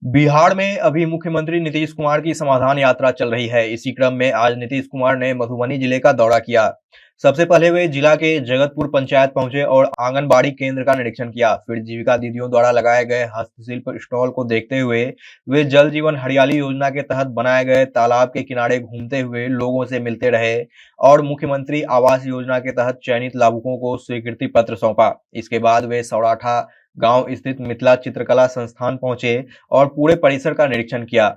बिहार में अभी मुख्यमंत्री नीतीश कुमार की समाधान यात्रा चल रही है। इसी क्रम में आज नीतीश कुमार ने मधुबनी जिले का दौरा किया। सबसे पहले वे जिला के जगतपुर पंचायत पहुंचे और आंगनबाड़ी केंद्र का निरीक्षण किया। फिर जीविका दीदियों द्वारा लगाए गए हस्तशिल्प स्टॉल को देखते हुए वे जल जीवन हरियाली योजना के तहत बनाए गए तालाब के किनारे घूमते हुए लोगों से मिलते रहे और मुख्यमंत्री आवास योजना के तहत चयनित लाभुकों को स्वीकृति पत्र सौंपा। इसके बाद वे सौराठा गांव स्थित मिथिला चित्रकला संस्थान पहुंचे और पूरे परिसर का निरीक्षण किया।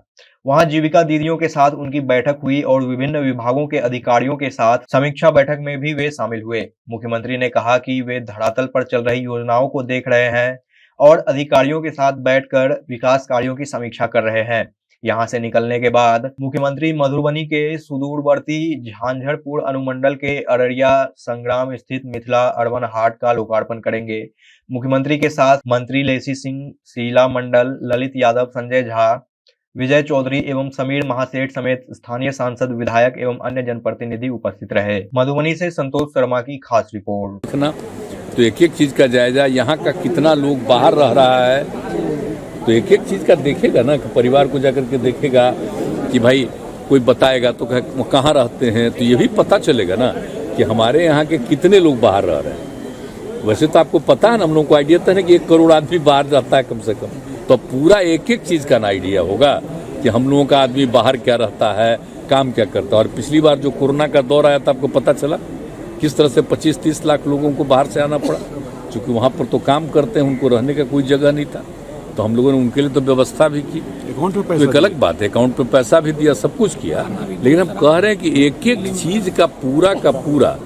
वहां जीविका दीदियों के साथ उनकी बैठक हुई और विभिन्न विभागों के अधिकारियों के साथ समीक्षा बैठक में भी वे शामिल हुए। मुख्यमंत्री ने कहा कि वे धरातल पर चल रही योजनाओं को देख रहे हैं और अधिकारियों के साथ बैठकर विकास कार्यों की समीक्षा कर रहे हैं। यहां से निकलने के बाद मुख्यमंत्री मधुबनी के सुदूरवर्ती झांझरपुर अनुमंडल के अररिया संग्राम स्थित मिथिला अर्बन हाट का लोकार्पण करेंगे। मुख्यमंत्री के साथ मंत्री लेसी सिंह, शीला मंडल, ललित यादव, संजय झा, विजय चौधरी एवं समीर महासेठ समेत स्थानीय सांसद, विधायक एवं अन्य जनप्रतिनिधि उपस्थित रहे। मधुबनी से संतोष शर्मा की खास रिपोर्ट। तो एक एक चीज का जायजा, यहाँ का कितना लोग बाहर रह रहा है, तो एक एक चीज का देखेगा ना, परिवार को जाकर के देखेगा कि भाई कोई बताएगा तो वो कहाँ रहते हैं, तो ये भी पता चलेगा ना कि हमारे यहाँ के कितने लोग बाहर रह रहे हैं। वैसे तो आपको पता है ना, हम लोग को आइडिया था ना कि 1 करोड़ आदमी बाहर जाता है कम से कम, तो पूरा एक एक चीज का ना आइडिया होगा कि हम लोगों का आदमी बाहर क्या रहता है, काम क्या करता है। और पिछली बार जो कोरोना का दौर आया था, आपको पता चला किस तरह से 25-30 लाख लोगों को बाहर से आना पड़ा, क्योंकि वहाँ पर तो काम करते हैं, उनको रहने का कोई जगह नहीं था, तो हम लोगों ने उनके लिए तो व्यवस्था भी की। अकाउंट पे तो पैसा एक अलग बात है, अकाउंट पे पैसा भी दिया, सब कुछ किया, लेकिन हम कह रहे हैं कि एक एक चीज का पूरा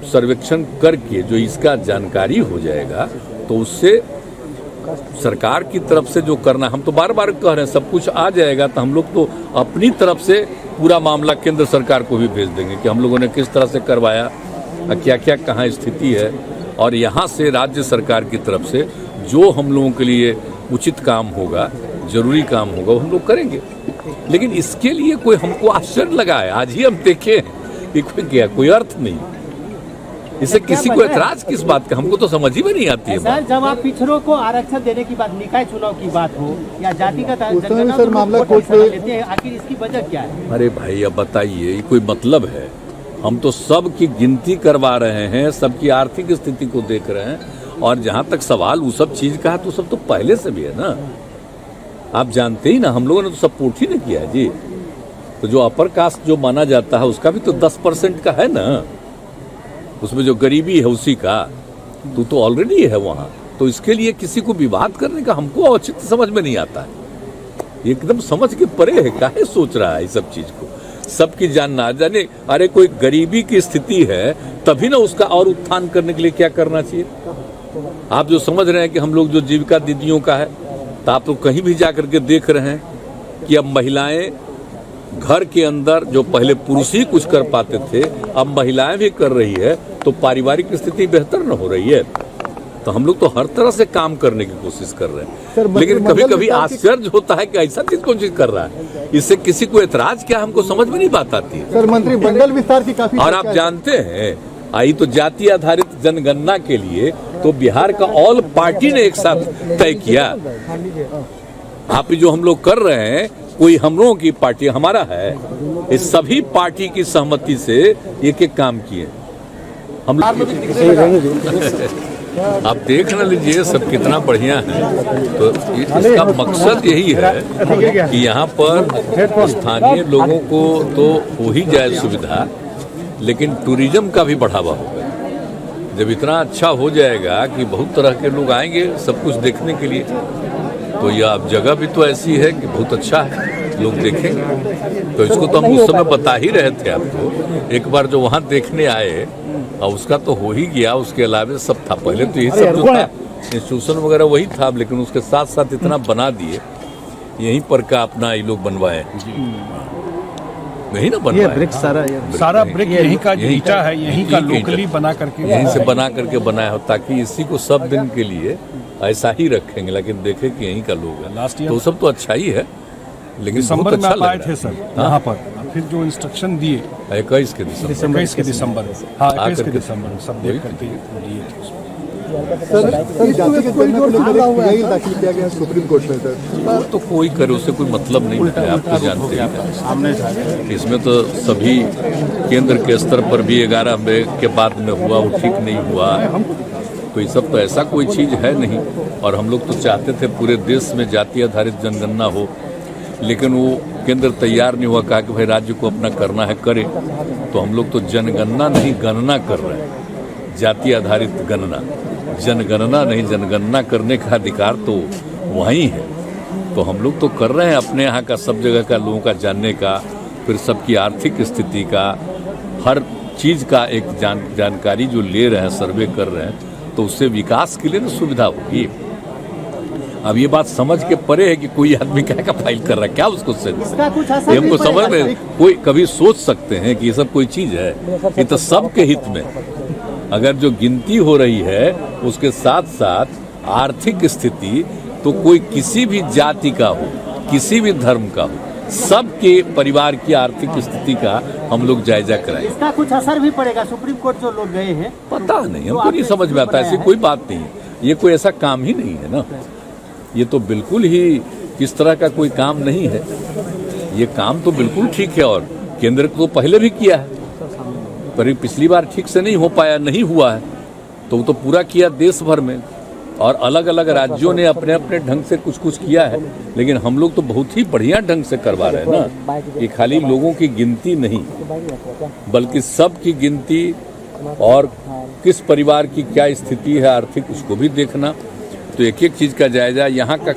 सर्वेक्षण करके जो इसका जानकारी हो जाएगा, तो उससे सरकार की तरफ से जो करना, हम तो बार बार कह रहे हैं सब कुछ आ जाएगा, तो हम लोग तो अपनी तरफ से पूरा मामला केंद्र सरकार को भी भेज देंगे कि हम लोगों ने किस तरह से करवाया, क्या क्या कहाँ स्थिति है, और यहाँ से राज्य सरकार की तरफ से जो हम लोगों के लिए उचित काम होगा, जरूरी काम होगा, वो हम लोग करेंगे। लेकिन इसके लिए कोई हमको आश्चर्य लगा है, आज ही हम देखे कि कोई अर्थ नहीं, इससे किसी को ऐतराज किस बात का, हमको तो समझ ही में नहीं आती है। सर, जब आप पिछड़ों को आरक्षण देने की बात, निकाय चुनाव की बात हो या जातिगत जनगणना, सर मामला लेते हैं, आखिर इसकी वजह क्या है? अरे भाई अब बताइए, ये कोई मतलब है? हम तो सबकी गिनती करवा रहे हैं, सबकी आर्थिक स्थिति को देख रहे हैं, और जहां तक सवाल वो सब चीज का है, तो सब तो पहले से भी है ना, आप जानते ही ना, हम लोगों ने तो सब ही नहीं किया है जी। तो जो अपर कास्ट जो माना जाता है, उसका भी तो 10% का है ना, उसमें जो गरीबी है उसी का तो ऑलरेडी है वहां। तो इसके लिए किसी को विवाद करने का हमको औचित्य समझ में नहीं आता है, एकदम समझ के परे है, काहे सोच रहा है इस सब चीज को, सबकी जानना जाने। अरे कोई गरीबी की स्थिति है तभी ना उसका और उत्थान करने के लिए क्या करना चाहिए। आप जो समझ रहे हैं कि हम लोग जो जीविका दीदियों का है, तो आप लोग कहीं भी जाकर के देख रहे हैं कि अब महिलाएं घर के अंदर, जो पहले पुरुष ही कुछ कर पाते थे, अब महिलाएं भी कर रही है, तो पारिवारिक स्थिति बेहतर न हो रही है। तो हम लोग तो हर तरह से काम करने की कोशिश कर रहे हैं, लेकिन कभी कभी आश्चर्य होता है कि ऐसा चीज कौन चीज कर रहा है, इससे किसी को ऐतराज क्या हमको समझ में नहीं बात आती है। सर, मंत्री मंडल विस्तार की काफी, और आप जानते हैं, आई तो जाति आधारित जनगणना के लिए तो बिहार का ऑल पार्टी ने एक साथ तय किया। आप जो हम लोग कर रहे हैं, कोई हम लोगों की पार्टी हमारा है, इस सभी पार्टी की सहमति से एक एक काम किए हम लोग। आप देख न लीजिए सब कितना बढ़िया है। तो इसका मकसद यही है कि यहाँ पर स्थानीय लोगों को तो हो ही जाए सुविधा, लेकिन टूरिज्म का भी बढ़ावा होगा। जब इतना अच्छा हो जाएगा कि बहुत तरह के लोग आएंगे सब कुछ देखने के लिए, तो यह अब जगह भी तो ऐसी है कि बहुत अच्छा है, लोग देखेंगे। तो इसको तो हम उस समय बता ही रहे थे आपको, एक बार जो वहाँ देखने आए, और उसका तो हो ही गया, उसके अलावा सब था। पहले तो यही सब जो था, इंस्टीट्यूशन वगैरह वही था, लेकिन उसके साथ साथ इतना बना दिए, यहीं पर का अपना ये लोग बनवाए, यही ना बनवाए, सारा ब्रिक यहीं का ईंटा है, यहीं का लोकली बना करके, यहीं से बना करके बनाया हो, ताकि इसी को सब दिन के लिए ऐसा ही रखेंगे, लेकिन देखे कि यहीं का लोग है। लास्ट तो सब तो अच्छा ही है, लेकिन दिसंबर में आप आए थे सर यहाँ पर, फिर जो इंस्ट्रक्शन दिए 21 के दिसंबर, 21 के दिसंबर, हाँ 21 के दिसंबर, सब देख करके दिए थे उसमें। सर जातिगत गणना को लेकर एक दाखिल किया गया सुप्रीम कोर्ट में सर। तो कोई करे उससे कोई मतलब नहीं है, आप तो जानते हैं। इसमें तो सभी केंद्र के स्तर पर भी 11 मई के बाद में हुआ, वो ठीक नहीं हुआ। तो ये सब तो ऐसा कोई चीज़ है नहीं। और हम लोग तो चाहते थे पूरे देश में जाति आधारित जनगणना हो, लेकिन वो केंद्र तैयार नहीं हुआ, कहा कि भाई राज्य को अपना करना है करे। तो हम लोग तो जनगणना नहीं गणना कर रहे हैं, जाति आधारित गणना, जनगणना नहीं। जनगणना करने का अधिकार तो वहीं है। तो हम लोग तो कर रहे हैं अपने यहाँ का, सब जगह का लोगों का जानने का, फिर सबकी आर्थिक स्थिति का, हर चीज़ का एक जानकारी जो ले रहे हैं, सर्वे कर रहे हैं, तो उससे विकास के लिए ना सुविधा होगी। अब ये बात समझ के परे है कि कोई आदमी क्या का फाइल कर रहा है, क्या उसको सेंस है? ये हमको समझ में कोई कभी सोच सकते हैं कि ये सब कोई चीज़ है? ये तो सबके हित में। अगर जो गिनती हो रही है उसके साथ साथ आर्थिक स्थिति, तो कोई किसी भी जाति का हो, किसी भी धर्म का हो, सबके परिवार की आर्थिक स्थिति का हम लोग जायजा कराएं। इसका कुछ असर भी पड़ेगा? सुप्रीम कोर्ट जो लोग गए हैं, पता नहीं, हमको नहीं समझ में आता। ऐसी कोई बात नहीं, ये कोई ऐसा काम ही नहीं है ना। ये तो बिल्कुल ही इस तरह का कोई काम नहीं है। ये काम तो बिल्कुल ठीक है, और केंद्र को पहले भी किया है, पर पिछली बार ठीक से नहीं हो पाया, नहीं हुआ है। तो वो तो पूरा किया देश भर में, और अलग अलग राज्यों ने अपने अपने ढंग से कुछ कुछ किया है। लेकिन हम लोग तो बहुत ही बढ़िया ढंग से करवा रहे हैं ना। ये खाली लोगों की गिनती नहीं, बल्कि सब की गिनती, और किस परिवार की क्या स्थिति है आर्थिक, उसको भी देखना। तो एक एक चीज़ का जायजा यहाँ का